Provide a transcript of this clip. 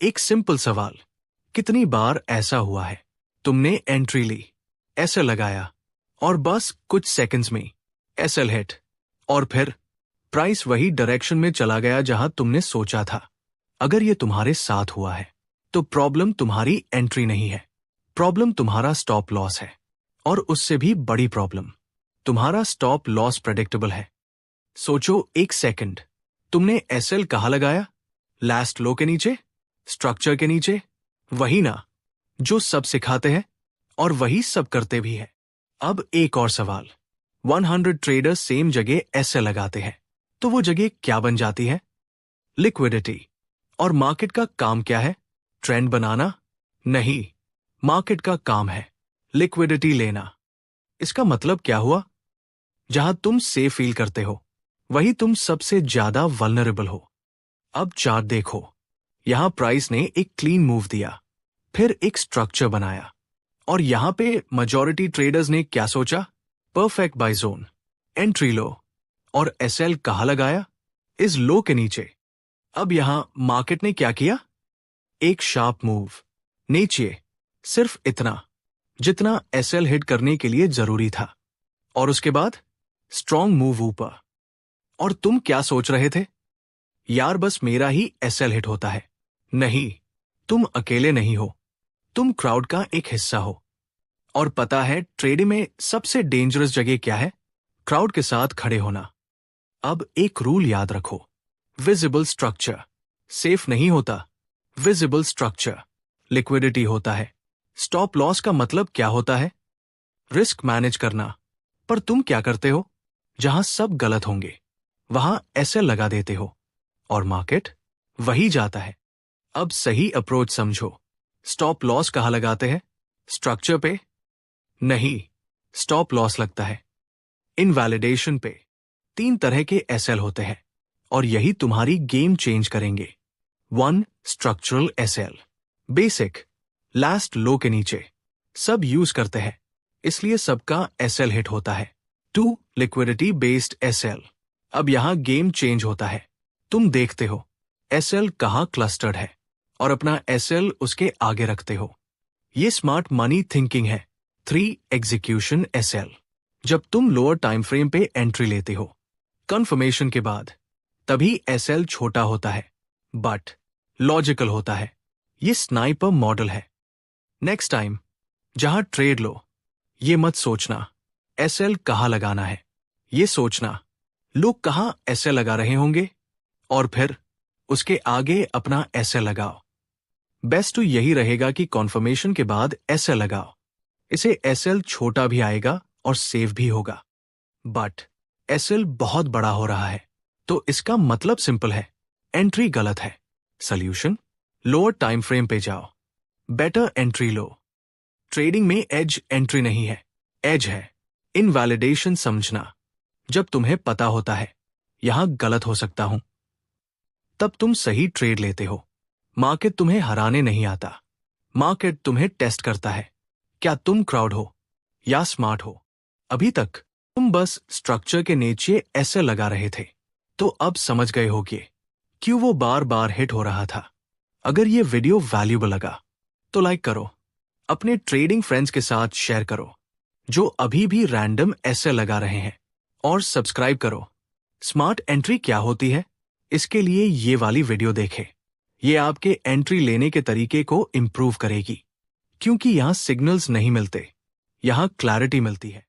एक सिंपल सवाल, कितनी बार ऐसा हुआ है तुमने एंट्री ली, एसएल लगाया और बस कुछ सेकंड्स में एसएल हिट और फिर प्राइस वही डायरेक्शन में चला गया जहां तुमने सोचा था। अगर ये तुम्हारे साथ हुआ है तो प्रॉब्लम तुम्हारी एंट्री नहीं है, प्रॉब्लम तुम्हारा स्टॉप लॉस है। और उससे भी बड़ी प्रॉब्लम, तुम्हारा स्टॉप लॉस प्रेडिक्टेबल है। सोचो एक सेकंड, तुमने एसएल कहां लगाया? लास्ट लो के नीचे, स्ट्रक्चर के नीचे, वही ना जो सब सिखाते हैं और वही सब करते भी है। अब एक और सवाल, 100 ट्रेडर्स सेम जगह एसएल लगाते हैं तो वो जगह क्या बन जाती है? लिक्विडिटी। और मार्केट का काम क्या है? ट्रेंड बनाना? नहीं, मार्केट का काम है लिक्विडिटी लेना। इसका मतलब क्या हुआ? जहां तुम सेफ फील करते हो वही तुम सबसे ज्यादा वल्नरेबल हो। अब चार्ट देखो, यहां प्राइस ने एक क्लीन मूव दिया, फिर एक स्ट्रक्चर बनाया और यहां पे मेजॉरिटी ट्रेडर्स ने क्या सोचा? परफेक्ट बाय जोन, एंट्री लो। और एसएल कहां लगाया? इस लो के नीचे। अब यहां मार्केट ने क्या किया? एक शार्प मूव नीचे, सिर्फ इतना जितना एसएल हिट करने के लिए जरूरी था, और उसके बाद स्ट्रॉन्ग मूव ऊपर। और तुम क्या सोच रहे थे? यार बस मेरा ही एसएल हिट होता है। नहीं, तुम अकेले नहीं हो, तुम क्राउड का एक हिस्सा हो। और पता है ट्रेडिंग में सबसे डेंजरस जगह क्या है? क्राउड के साथ खड़े होना। अब एक रूल याद रखो, विजिबल स्ट्रक्चर सेफ नहीं होता, विजिबल स्ट्रक्चर लिक्विडिटी होता है। स्टॉप लॉस का मतलब क्या होता है? रिस्क मैनेज करना। पर तुम क्या करते हो? जहां सब गलत होंगे वहां एसएल लगा देते हो और मार्केट वही जाता है। अब सही अप्रोच समझो, स्टॉप लॉस कहां लगाते हैं? स्ट्रक्चर पे? नहीं, स्टॉप लॉस लगता है इनवैलिडेशन पे। 3 तरह के एसएल होते हैं और यही तुम्हारी गेम चेंज करेंगे। 1. स्ट्रक्चरल एसएल, बेसिक, लास्ट लो के नीचे, सब यूज करते हैं इसलिए सबका एसएल हिट होता है। 2. लिक्विडिटी बेस्ड एसएल, अब यहां गेम चेंज होता है। तुम देखते हो एसएल कहां क्लस्टर्ड है और अपना एसएल उसके आगे रखते हो। ये स्मार्ट मनी थिंकिंग है। 3. एग्जीक्यूशन एसएल, जब तुम लोअर टाइम फ्रेम पे एंट्री लेते हो कंफर्मेशन के बाद, तभी एसएल छोटा होता है बट लॉजिकल होता है। ये स्नाइपर मॉडल है। नेक्स्ट टाइम जहां ट्रेड लो, ये मत सोचना एसएल कहां लगाना है, ये सोचना लोग कहां एसएल लगा रहे होंगे और फिर उसके आगे अपना एसएल लगाओ। बेस्ट तो यही रहेगा कि कॉन्फर्मेशन के बाद एसएल लगाओ। इसे एसएल छोटा भी आएगा और सेफ भी होगा। बट एसएल बहुत बड़ा हो रहा है तो इसका मतलब सिंपल है, एंट्री गलत है। सॉल्यूशन, लोअर टाइम फ्रेम पे जाओ, बेटर एंट्री लो। ट्रेडिंग में एज एंट्री नहीं है, एज है इनवैलिडेशन समझना। जब तुम्हें पता होता है यहां गलत हो सकता हूं, तब तुम सही ट्रेड लेते हो। मार्केट तुम्हें हराने नहीं आता, मार्केट तुम्हें टेस्ट करता है। क्या तुम क्राउड हो या स्मार्ट हो? अभी तक तुम बस स्ट्रक्चर के नीचे ऐसे लगा रहे थे, तो अब समझ गए होगे क्यों वो बार बार हिट हो रहा था। अगर ये वीडियो वैल्यूएबल लगा तो लाइक करो, अपने ट्रेडिंग फ्रेंड्स के साथ शेयर करो जो अभी भी रैंडम ऐसे लगा रहे हैं, और सब्सक्राइब करो। स्मार्ट एंट्री क्या होती है, इसके लिए ये वाली वीडियो देखें। ये आपके एंट्री लेने के तरीके को इंप्रूव करेगी, क्योंकि यहां सिग्नल्स नहीं मिलते, यहां क्लैरिटी मिलती है।